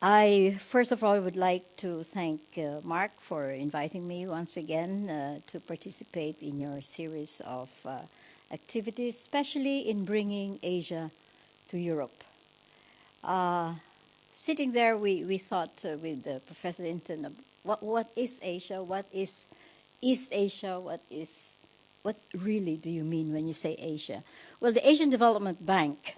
I first of all would like to thank Mark for inviting me once again to participate in your series of activities, especially in bringing Asia to Europe. Uh, Sitting there, we thought with Professor Hinton, what is Asia? What is East Asia? What really do you mean when you say Asia? Well, the Asian Development Bank,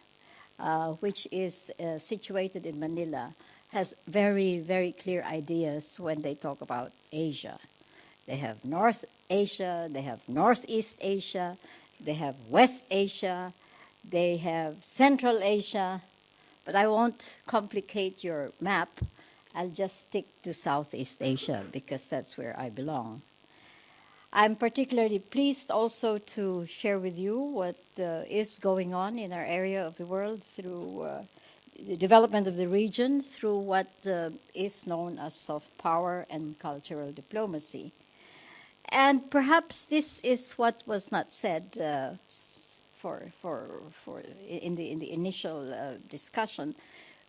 which is situated in Manila, has very, very clear ideas when they talk about Asia. They have North Asia, they have Northeast Asia, they have West Asia, they have Central Asia, but I won't complicate your map. I'll just stick to Southeast Asia because that's where I belong. I'm particularly pleased also to share with you what is going on in our area of the world through the development of the region through what is known as soft power and cultural diplomacy. And perhaps this is what was not said for in the initial discussion.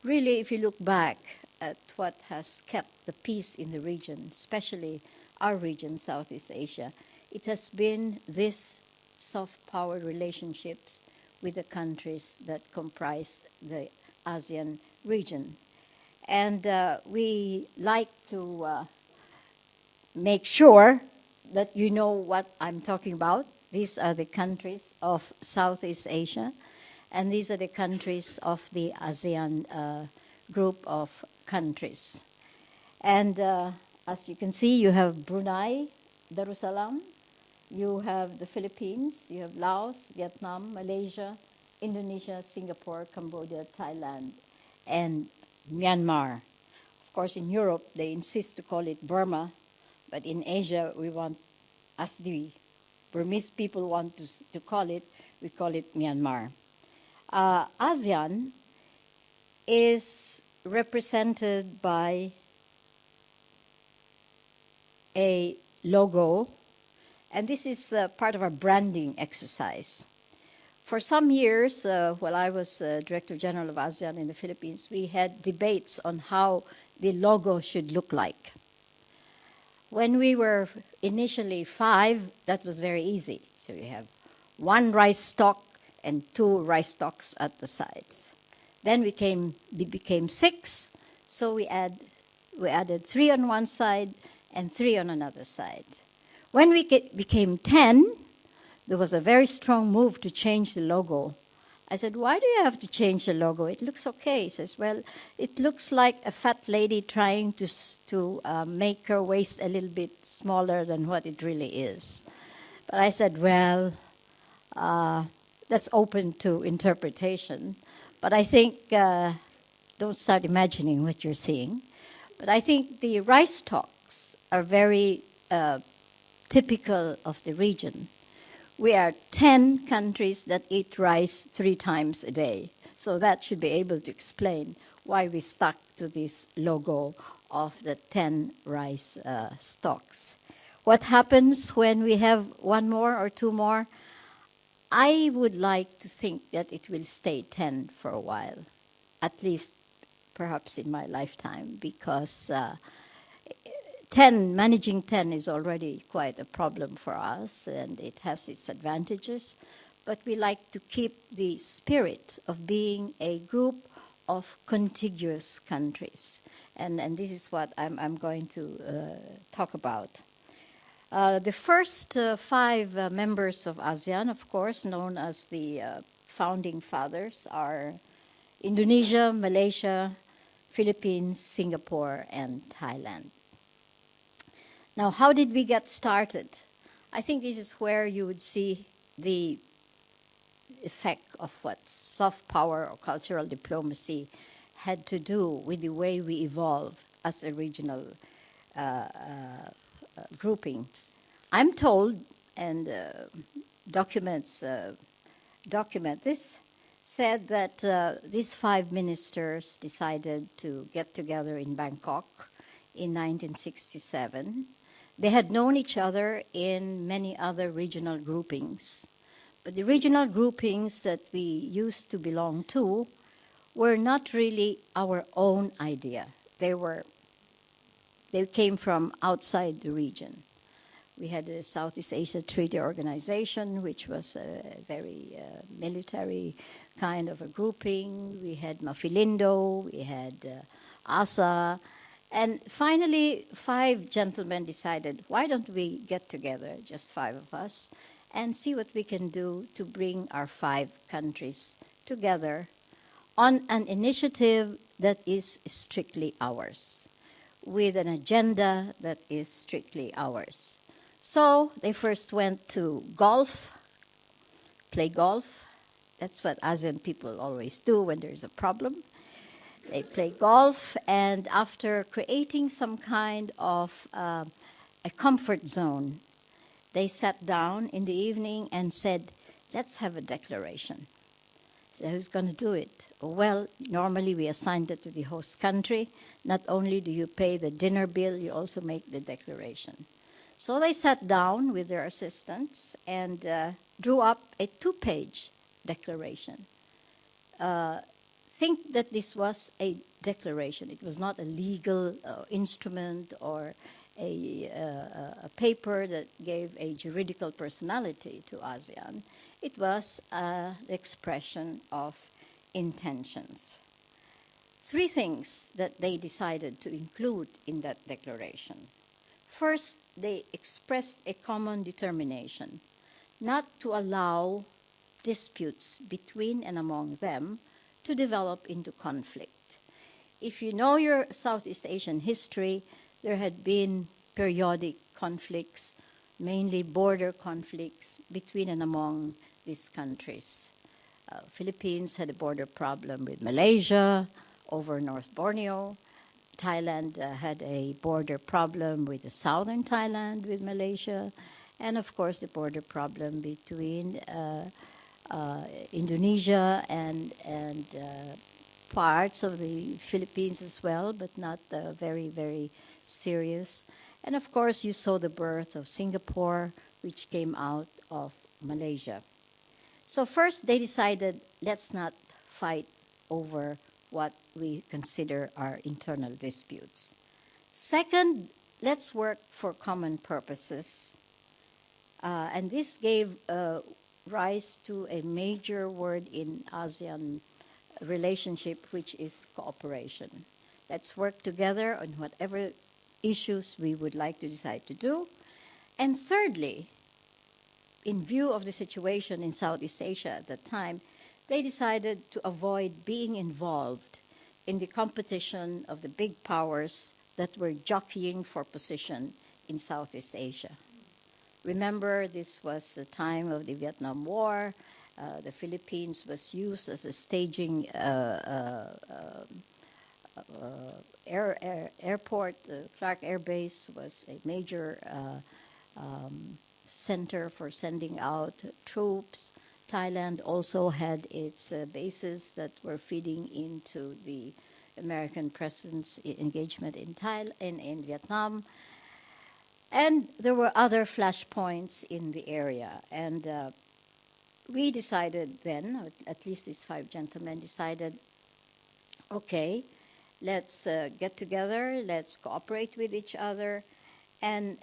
Really, if you look back at what has kept the peace in the region, especially our region, Southeast Asia, it has been this soft power relationships with the countries that comprise the ASEAN region. And we like to make sure that you know what I'm talking about. These are the countries of Southeast Asia, and these are the countries of the ASEAN group of countries. And as you can see, you have Brunei, Darussalam, you have the Philippines, you have Laos, Vietnam, Malaysia, Indonesia, Singapore, Cambodia, Thailand, and Myanmar. Of course, in Europe, they insist to call it Burma, but in Asia, as the Burmese people want to call it, we call it Myanmar. ASEAN is represented by a logo, and this is part of our branding exercise. For some years, while I was Director General of ASEAN in the Philippines, we had debates on how the logo should look like. When we were initially 5, that was very easy. So you have one rice stalk and 2 rice stalks at the sides. Then we became 6, so we added 3 on one side and 3 on another side. When we became 10, there was a very strong move to change the logo. I said, why do you have to change the logo? It looks okay. He says, well, it looks like a fat lady trying to make her waist a little bit smaller than what it really is. But I said, well, that's open to interpretation. But I think, don't start imagining what you're seeing. But I think the rice stalks are very typical of the region. We are 10 countries that eat rice 3 times a day. So that should be able to explain why we stuck to this logo of the 10 rice stalks. What happens when we have 1 more or 2 more? I would like to think that it will stay 10 for a while, at least perhaps in my lifetime, because managing 10 is already quite a problem for us, and it has its advantages. But we like to keep the spirit of being a group of contiguous countries. And this is what I'm going to talk about. The first 5 members of ASEAN, of course, known as the founding fathers, are Indonesia, Malaysia, Philippines, Singapore, and Thailand. Now, how did we get started? I think this is where you would see the effect of what soft power or cultural diplomacy had to do with the way we evolve as a regional grouping. I'm told, and documents document this, said that these 5 ministers decided to get together in Bangkok in 1967. They had known each other in many other regional groupings, but the regional groupings that we used to belong to were not really our own idea. they came from outside the region. We had the Southeast Asia Treaty Organization, which was a very military kind of a grouping. We had Mafilindo, we had ASA. And finally, 5 gentlemen decided, why don't we get together, just 5 of us, and see what we can do to bring our 5 countries together on an initiative that is strictly ours, with an agenda that is strictly ours. So they first went to play golf. That's what ASEAN people always do when there's a problem. They play golf, and after creating some kind of a comfort zone, they sat down in the evening and said, let's have a declaration. So who's going to do it? Well, normally we assign it to the host country. Not only do you pay the dinner bill, you also make the declaration. So they sat down with their assistants and drew up a 2-page declaration. Think that this was a declaration. It was not a legal instrument or a paper that gave a juridical personality to ASEAN. It was the expression of intentions. 3 things that they decided to include in that declaration. First, they expressed a common determination not to allow disputes between and among them to develop into conflict. If you know your Southeast Asian history, there had been periodic conflicts, mainly border conflicts between and among these countries. Philippines had a border problem with Malaysia over North Borneo. Thailand had a border problem with the southern Thailand with Malaysia. And of course the border problem between Indonesia and parts of the Philippines as well, but not very, very serious. And of course you saw the birth of Singapore, which came out of Malaysia. So first they decided, let's not fight over what we consider our internal disputes. Second, let's work for common purposes. And this gave rise to a major word in ASEAN relationship, which is cooperation. Let's work together on whatever issues we would like to decide to do. And thirdly, in view of the situation in Southeast Asia at that time, they decided to avoid being involved in the competition of the big powers that were jockeying for position in Southeast Asia. Remember, this was the time of the Vietnam War. The Philippines was used as a staging airport. Clark Air Base was a major center for sending out troops. Thailand also had its bases that were feeding into the American presence engagement in Vietnam. And there were other flashpoints in the area. And we decided then, at least these 5 gentlemen decided, okay, let's get together, let's cooperate with each other, and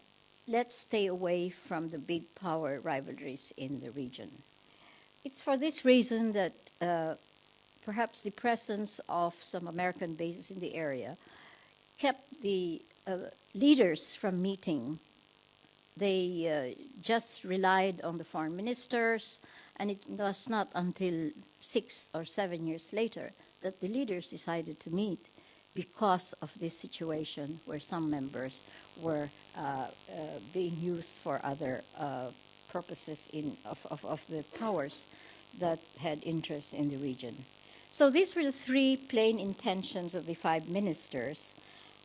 let's stay away from the big power rivalries in the region. It's for this reason that perhaps the presence of some American bases in the area kept the leaders from meeting. They just relied on the foreign ministers, and it was not until 6 or 7 years later that the leaders decided to meet because of this situation where some members were being used for other purposes of the powers that had interests in the region. So these were the 3 plain intentions of the 5 ministers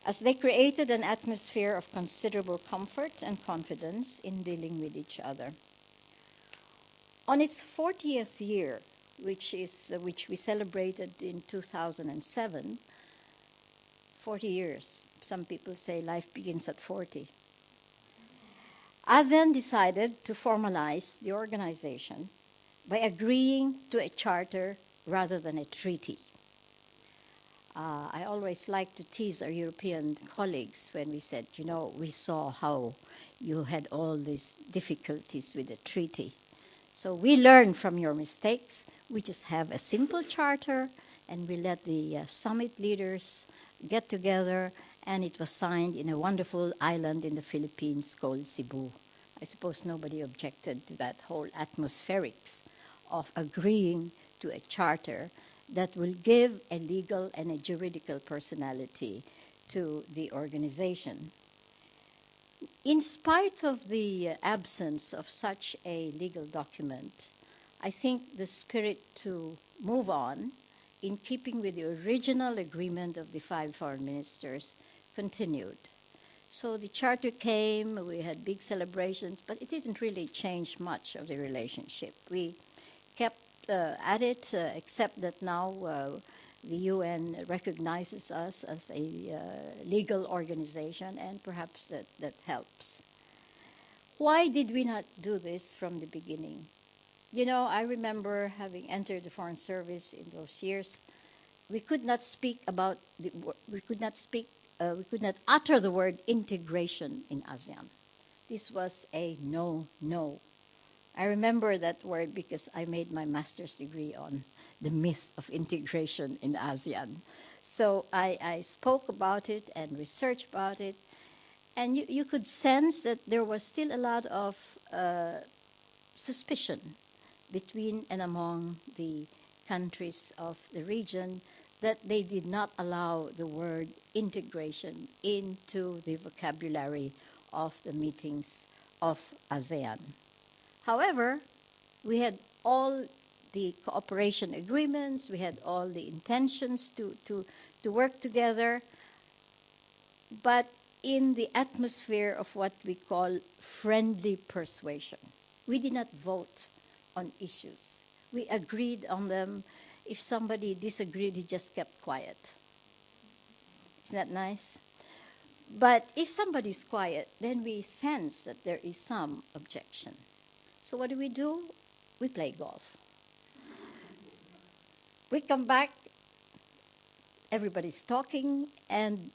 as they created an atmosphere of considerable comfort and confidence in dealing with each other. On its 40th year, which we celebrated in 2007, 40 years. Some people say life begins at 40. ASEAN decided to formalize the organization by agreeing to a charter rather than a treaty. I always like to tease our European colleagues when we said, you know, we saw how you had all these difficulties with the treaty. So we learn from your mistakes. We just have a simple charter, and we let the summit leaders get together, and it was signed in a wonderful island in the Philippines called Cebu. I suppose nobody objected to that whole atmospherics of agreeing to a charter that will give a legal and a juridical personality to the organization. In spite of the absence of such a legal document, I think the spirit to move on, in keeping with the original agreement of the 5 foreign ministers, continued. So the charter came, we had big celebrations, but it didn't really change much of the relationship. We kept at it, except that now the UN recognizes us as a legal organization, and perhaps that helps. Why did we not do this from the beginning? You know, I remember having entered the Foreign Service in those years. We could not speak about we could not utter the word integration in ASEAN. This was a no. I remember that word because I made my master's degree on the myth of integration in ASEAN. So I spoke about it and researched about it, and you could sense that there was still a lot of suspicion between and among the countries of the region that they did not allow the word integration into the vocabulary of the meetings of ASEAN. However, we had all the cooperation agreements, we had all the intentions to work together, but in the atmosphere of what we call friendly persuasion. We did not vote on issues. We agreed on them. If somebody disagreed, he just kept quiet. Isn't that nice? But if somebody's quiet, then we sense that there is some objection. So what do? We play golf. We come back, everybody's talking, and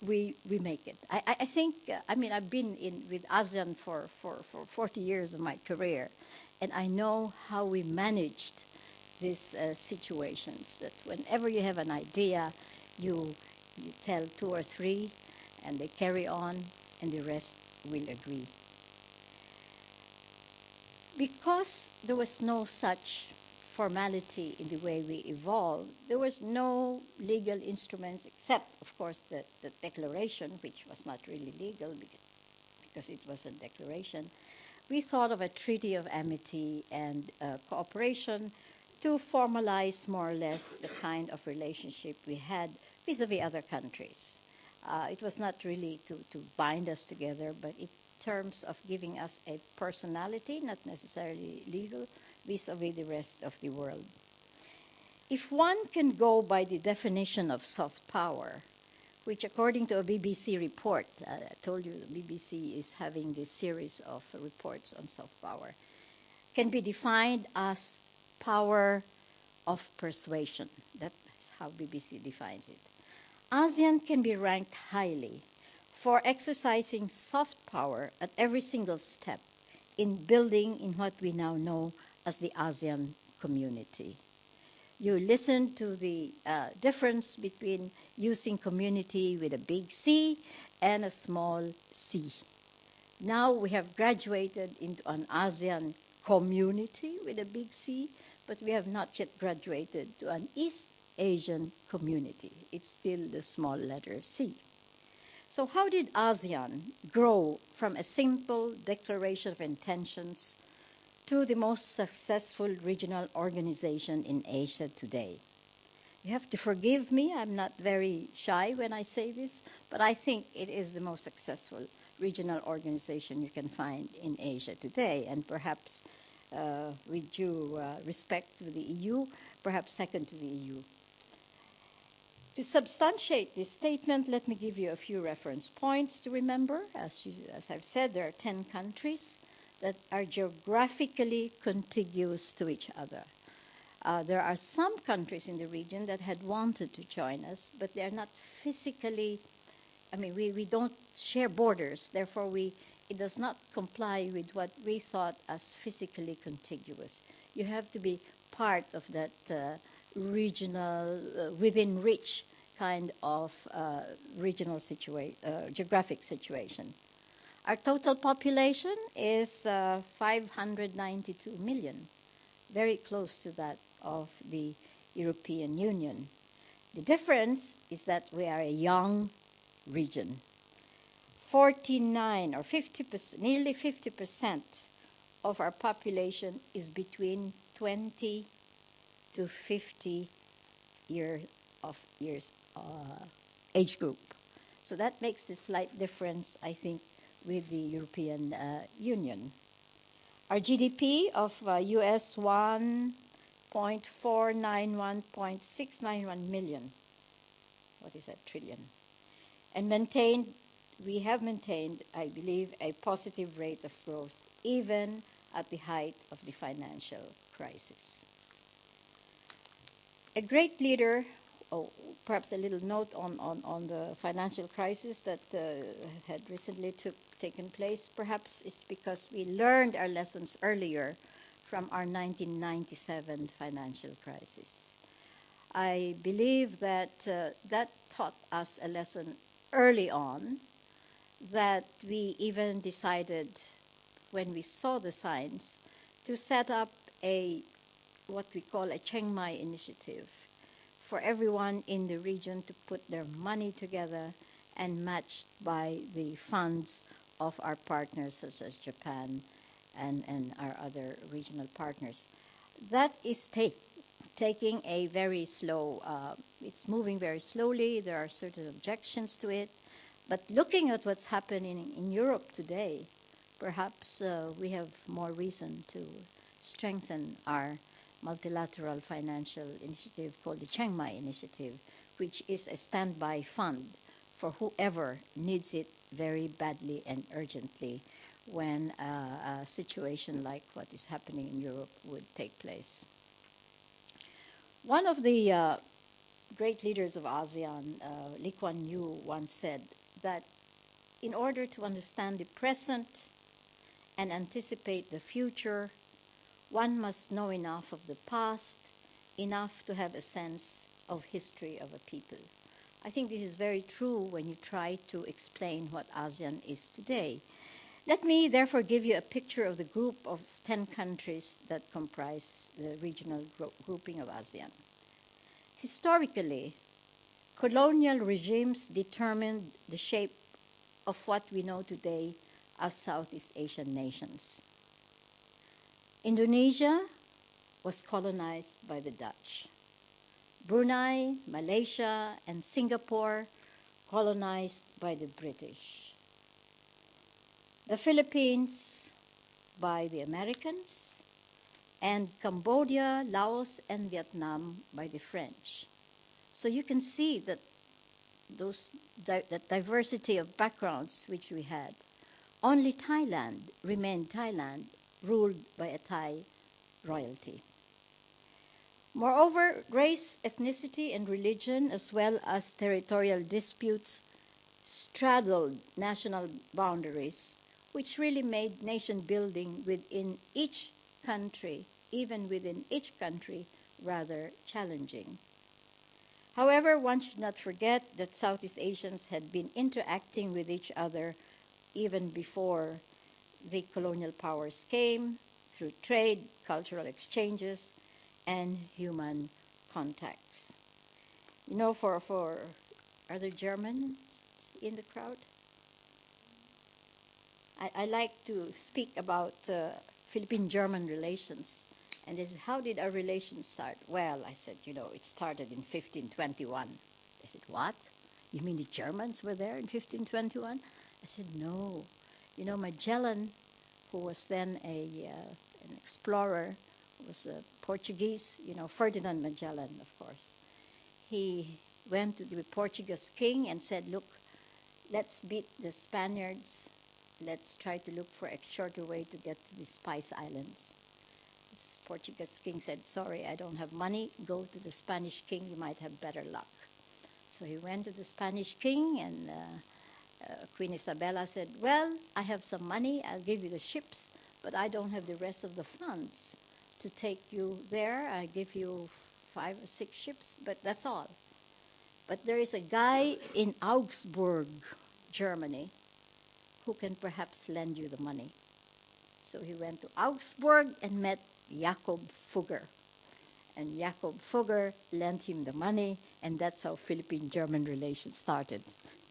we make it. I think, I've been with ASEAN for 40 years of my career, and I know how we managed these situations, that whenever you have an idea, you tell 2 or 3, and they carry on, and the rest will agree. Because there was no such formality in the way we evolved, there was no legal instruments except, of course, the declaration, which was not really legal because it was a declaration. We thought of a treaty of amity and cooperation to formalize more or less the kind of relationship we had vis-a-vis other countries. It was not really to bind us together, but in terms of giving us a personality, not necessarily legal, vis-a-vis the rest of the world. If one can go by the definition of soft power, which according to a BBC report, I told you the BBC is having this series of reports on soft power, can be defined as power of persuasion. That's how BBC defines it. ASEAN can be ranked highly for exercising soft power at every single step in building in what we now know as the ASEAN community. You listen to the difference between using community with a big C and a small c. Now we have graduated into an ASEAN community with a big C, but we have not yet graduated to an East Asian community. It's still the small letter C. So how did ASEAN grow from a simple declaration of intentions to the most successful regional organization in Asia today? You have to forgive me, I'm not very shy when I say this, but I think it is the most successful regional organization you can find in Asia today, and perhaps with due respect to the EU, perhaps second to the EU. To substantiate this statement, let me give you a few reference points to remember. As I've said, there are 10 countries that are geographically contiguous to each other. There are some countries in the region that had wanted to join us, but they are not physically, I mean, we don't share borders, therefore it does not comply with what we thought as physically contiguous. You have to be part of that regional, within reach kind of geographic situation. Our total population is 592 million, very close to that of the European Union. The difference is that we are a young region. 49 or 50%, nearly 50% of our population is between 20 to 50 years age group. So that makes a slight difference, I think, with the European Union. Our GDP of US 1.491.691 million. What is that, trillion? And we have maintained, I believe, a positive rate of growth even at the height of the financial crisis. A great leader, perhaps a little note on the financial crisis that had recently taken place. Perhaps it's because we learned our lessons earlier from our 1997 financial crisis. I believe that that taught us a lesson early on, that we even decided, when we saw the signs, to set up what we call a Chiang Mai initiative for everyone in the region to put their money together and matched by the funds of our partners such as Japan and our other regional partners. That is taking a very slow, it's moving very slowly. There are certain objections to it. But looking at what's happening in Europe today, perhaps we have more reason to strengthen our multilateral financial initiative called the Chiang Mai Initiative, which is a standby fund for whoever needs it very badly and urgently when a situation like what is happening in Europe would take place. One of the great leaders of ASEAN, Lee Kuan Yew, once said that in order to understand the present and anticipate the future, one must know enough of the past, enough to have a sense of history of a people. I think this is very true when you try to explain what ASEAN is today. Let me therefore give you a picture of the group of 10 countries that comprise the regional grouping of ASEAN. Historically, colonial regimes determined the shape of what we know today as Southeast Asian nations. Indonesia was colonized by the Dutch. Brunei, Malaysia, and Singapore colonized by the British. The Philippines by the Americans, and Cambodia, Laos, and Vietnam by the French. So you can see that that diversity of backgrounds which we had. Only Thailand remained Thailand, ruled by a Thai royalty. Moreover, race, ethnicity, and religion, as well as territorial disputes, straddled national boundaries, which really made nation building within each country, even within each country, rather challenging. However, one should not forget that Southeast Asians had been interacting with each other even before the colonial powers came, through trade, cultural exchanges, and human contacts. You know, are there Germans in the crowd? I like to speak about Philippine-German relations. And they said, how did our relations start? Well, I said, it started in 1521. They said, what? You mean the Germans were there in 1521? I said, no. Magellan, who was then an explorer, was a Portuguese, Ferdinand Magellan, of course. He went to the Portuguese king and said, look, let's beat the Spaniards. Let's try to look for a shorter way to get to the Spice Islands. Portuguese king said, sorry, I don't have money. Go to the Spanish king. You might have better luck. So he went to the Spanish king, and Queen Isabella said, well, I have some money. I'll give you the ships, but I don't have the rest of the funds to take you there. I give you 5 or 6 ships, but that's all. But there is a guy in Augsburg, Germany, who can perhaps lend you the money. So he went to Augsburg and met Jakob Fugger. And Jakob Fugger lent him the money, and that's how Philippine-German relations started.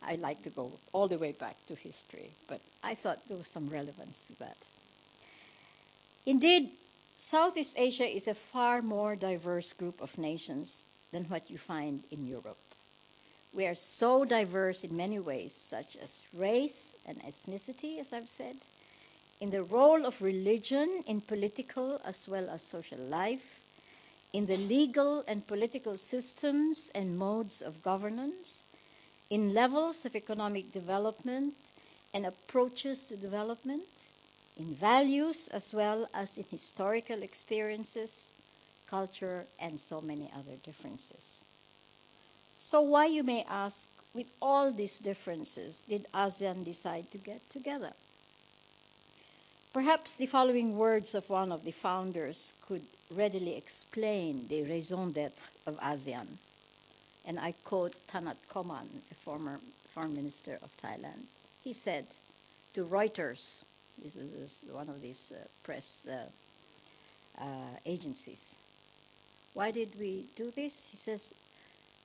I like to go all the way back to history, but I thought there was some relevance to that. Indeed, Southeast Asia is a far more diverse group of nations than what you find in Europe. We are so diverse in many ways, such as race and ethnicity, as I've said, in the role of religion in political as well as social life, in the legal and political systems and modes of governance, in levels of economic development and approaches to development, in values as well as in historical experiences, culture, and so many other differences. So why, you may ask, with all these differences, did ASEAN decide to get together? Perhaps the following words of one of the founders could readily explain the raison d'etre of ASEAN. And I quote Tanat Koman, a former foreign minister of Thailand. He said to Reuters, this is one of these press agencies, why did we do this? He says,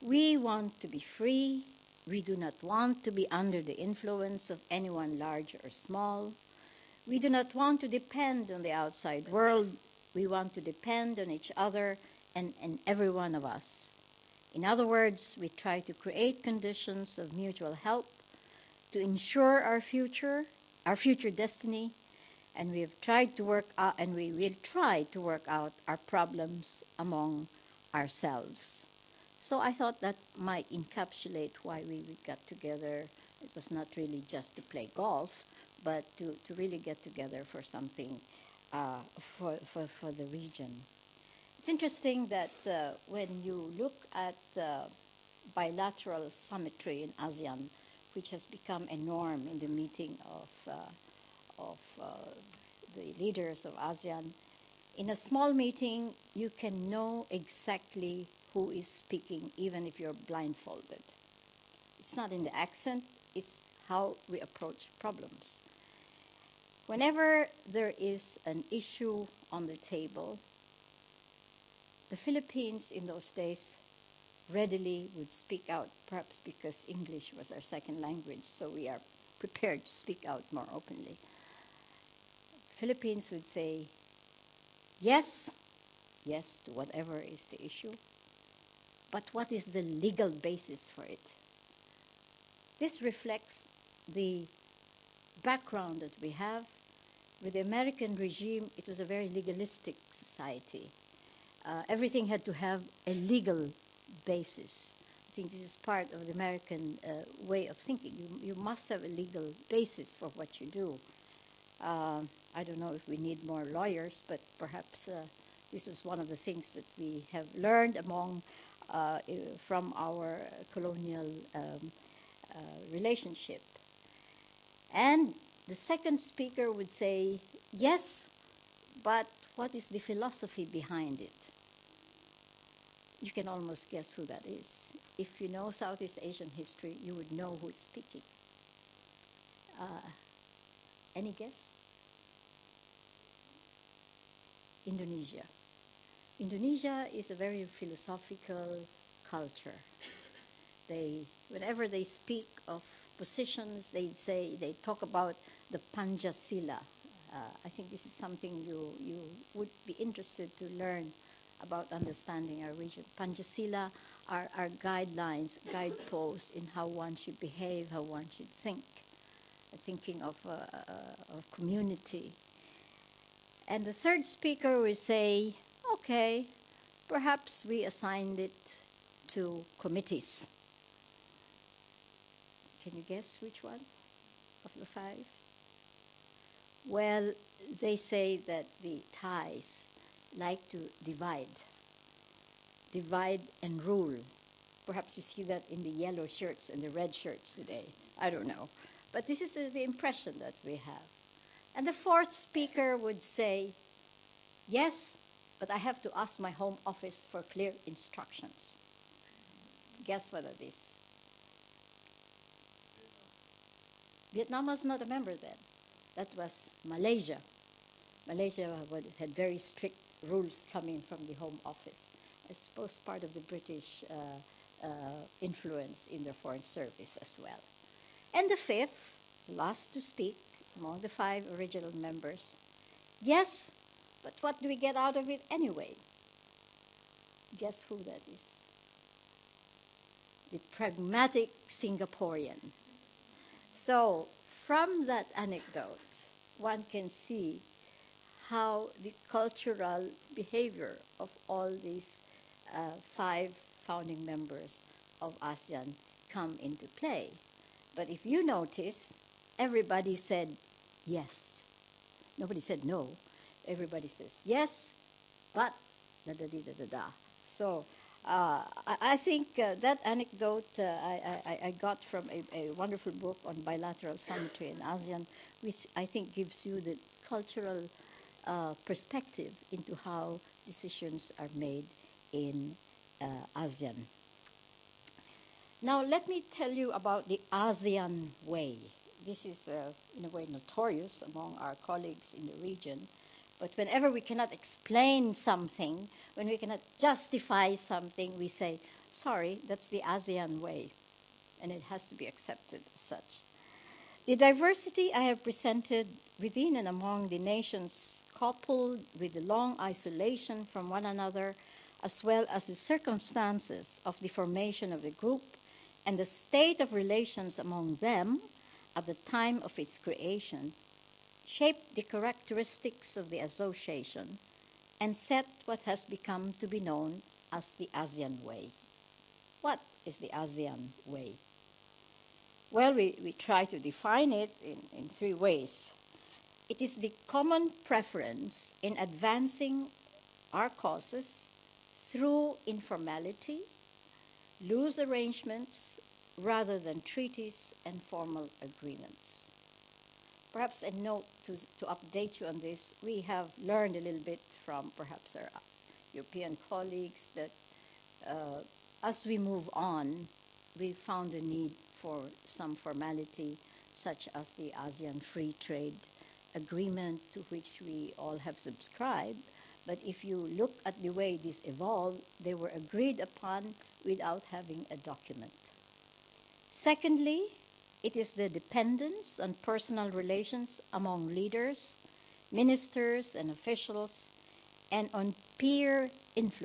we want to be free. We do not want to be under the influence of anyone large or small. We do not want to depend on the outside world. We want to depend on each other and every one of us. In other words, we try to create conditions of mutual help to ensure our future destiny, and we have tried to work out, and we will try to work out our problems among ourselves. So I thought that might encapsulate why we got together. It was not really just to play golf, but to really get together for something for the region. It's interesting that when you look at bilateral symmetry in ASEAN, which has become a norm in the meeting of the leaders of ASEAN, in a small meeting, you can know exactly who is speaking, even if you're blindfolded. It's not in the accent, it's how we approach problems. Whenever there is an issue on the table, the Philippines in those days readily would speak out, perhaps because English was our second language, so we are prepared to speak out more openly. Philippines would say, yes to whatever is the issue, but what is the legal basis for it? This reflects the background that we have. With the American regime, it was a very legalistic society. Everything had to have a legal basis. I think this is part of the American way of thinking. You must have a legal basis for what you do. I don't know if we need more lawyers, but perhaps this is one of the things that we have learned from our colonial relationship. And the second speaker would say, yes, but what is the philosophy behind it? You can almost guess who that is. If you know Southeast Asian history, you would know who is speaking. Any guess? Indonesia. Indonesia is a very philosophical culture. Whenever they speak of positions, they talk about the Pancasila. I think this is something you would be interested to learn about understanding our region. Pancasila are guidelines, guideposts in how one should behave, how one should think, thinking of community. And the third speaker will say, okay, perhaps we assigned it to committees. Can you guess which one of the 5? Well, they say that the Thais like to divide and rule. Perhaps you see that in the yellow shirts and the red shirts today. I don't know. But this is the impression that we have. And the fourth speaker would say, yes, but I have to ask my home office for clear instructions. Guess what it is? Vietnam was not a member then. That was Malaysia. Malaysia had very strict rules coming from the Home Office. I suppose part of the British influence in their foreign service as well. And the fifth, last to speak among the 5 original members, yes, but what do we get out of it anyway? Guess who that is? The pragmatic Singaporean. So from that anecdote, one can see how the cultural behavior of all these 5 founding members of ASEAN come into play. But if you notice, everybody said yes. Nobody said no. Everybody says yes, but da-da-dee-da-da-da. So I think that anecdote I got from a wonderful book on bilateral symmetry in ASEAN, which I think gives you the cultural perspective into how decisions are made in ASEAN. Now, let me tell you about the ASEAN way. This is, in a way, notorious among our colleagues in the region. But whenever we cannot explain something, when we cannot justify something, we say, sorry, that's the ASEAN way. And it has to be accepted as such. The diversity I have presented within and among the nations, coupled with the long isolation from one another, as well as the circumstances of the formation of the group and the state of relations among them at the time of its creation, shaped the characteristics of the association and set what has become to be known as the ASEAN way. What is the ASEAN way? Well, we try to define it in 3 ways. It is the common preference in advancing our causes through informality, loose arrangements, rather than treaties and formal agreements. Perhaps a note to update you on this, we have learned a little bit from perhaps our European colleagues that as we move on, we found the need for some formality, such as the ASEAN Free Trade Agreement, to which we all have subscribed. But if you look at the way this evolved, they were agreed upon without having a document. Secondly, it is the dependence on personal relations among leaders, ministers, and officials, and on peer influence.